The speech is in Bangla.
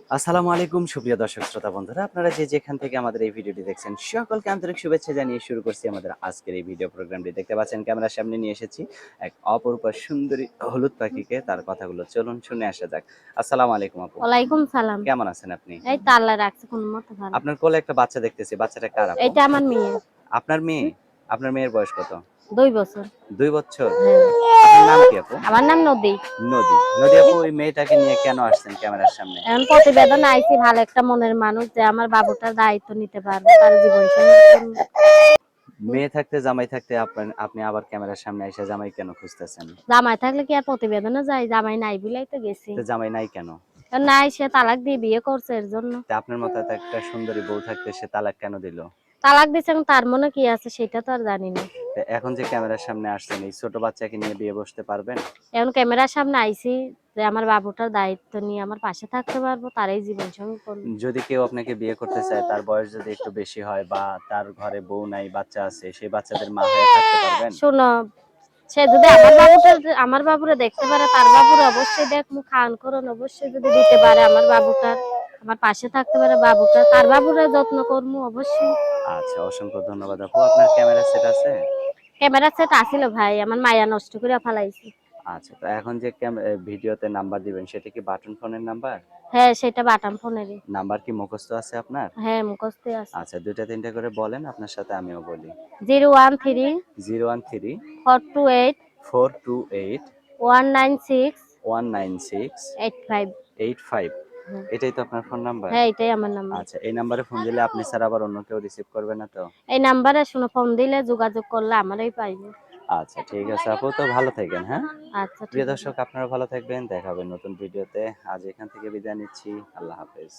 আসসালামু আলাইকুম সুপ্রিয় দর্শক শ্রোতা বন্ধুরা, আপনারা যে যেখান থেকে আমাদের এই ভিডিওটি দেখছেন সকলকে আন্তরিক শুভেচ্ছা জানিয়ে শুরু করছি আমাদের আজকের এই ভিডিও প্রোগ্রামটি। দেখতে পাচ্ছেন ক্যামেরার সামনে নিয়ে এসেছি এক অপরূপা সুন্দরী হলুদ পাখিকে। তার কথাগুলো চলুন শুনে আসা যাক। আসসালামু আলাইকুম আপু, ওয়ালাইকুম সালাম। কেমন আছেন আপনি? এই তো আল্লাহ রাখছে কোনো মতো ভালো। আপনার কোলে একটা বাচ্চা দেখতেছি, বাচ্চাটা কার আপু? এইটা আমার মেয়ে। আপনার মেয়ে? আপনার মেয়ের বয়স কত? 2 বছর। 2 বছর? হ্যাঁ। আপনার নাম কি আপু? আমার নাম নদী। নদী। নদী আপু, ওই মেয়েটাকে নিয়ে কেন আসছেন ক্যামেরার সামনে? এখন প্রতিবেদন আইছি ভালো একটা মনের মানুষ যে আমার বাবুটার দায়িত্ব নিতে পারবে তার জীবন সঙ্গী জন্য। মেয়ে থাকতে জামাই থাকতে আপনি আবার ক্যামেরার সামনে এসে জামাই কেন খুঁজতেছেন? জামাই থাকলে কি আর প্রতিবেদনে যাই? জামাই নাই বিলাই তো গেছি। তো জামাই নাই কেন? আর নাই, সে তালাক দিয়ে বিয়ে করছে এর জন্য। তা আপনার মতো এত একটা সুন্দরী বউ থাকতে সে তালাক কেন দিল? তালাক দিছে, এখন তার মনে কি আছে সেটা তো আর জানি না। তা এখন যে ক্যামেরার সামনে আসছেন, এই ছোট বাচ্চাকে নিয়ে বিয়ে বসতে পারবেন? এখন ক্যামেরার সামনে আইছি যে আমার বাবুটার দায়িত্ব নিয়ে আমার পাশে থাকতে পারবো, তারই জীবন সঙ্গী করবো। যদি কেউ আপনাকে বিয়ে করতে চায়, তার বয়স যদি একটু বেশি হয় বা তার ঘরে বউ নাই, বাচ্চা আছে, সেই বাচ্চাদের মা হয়ে থাকতে পারবেন? শোনো, সে যদি আমার বাবুরে দেখতে পারে, তার বাবুরে অবশ্যই দেখমু, খাওয়ান করুন অবশ্যই যদি দিতে পারে, আমার বাবুটার আমার পাশে থাকতে পারে, বাবুটা তার বাবুরে যত্ন করবো অবশ্যই। আচ্ছা, অসংখ্য ধন্যবাদ আপু। আপনার ক্যামেরা সেট আছে? ক্যামেরা সেট আসিল ভাই, আমার মায়া নষ্ট করে ফেলাইছি। আচ্ছা, তো এখন যে ভিডিওতে নাম্বার দিবেন, সেটা কি বাটন ফোনের নাম্বার? হ্যাঁ, সেটা বাটাম ফোনেরই। নাম্বার কি মুখস্থ আছে আপনার? হ্যাঁ, মুখস্থ আছে। আচ্ছা, দুইটা তিনটা করে বলেন, আপনার সাথে আমিও বলি। 013 013 428 428 196 196 85। 85। এটাই তো আপনার ফোন নাম্বার? হ্যাঁ, এটাই আমার নাম্বার। আচ্ছা, এই নাম্বারে ফোন দিলে আপনি ছাড়া আবার অন্য কেউ রিসিভ করবে না তো? এই নাম্বারে শুনে ফোন দিলে যোগাযোগ করলে আমারই পাইবে। আচ্ছা, ঠিক আছে আপু, তো ভালো থাকেন, হ্যাঁ? আচ্ছা, প্রিয় ঠিক আছে। দর্শক, আপনারা ভালো থাকবেন, দেখা হবে নতুন ভিডিওতে। আজ এখান থেকে বিদায় নিচ্ছি। আল্লাহ হাফেজ।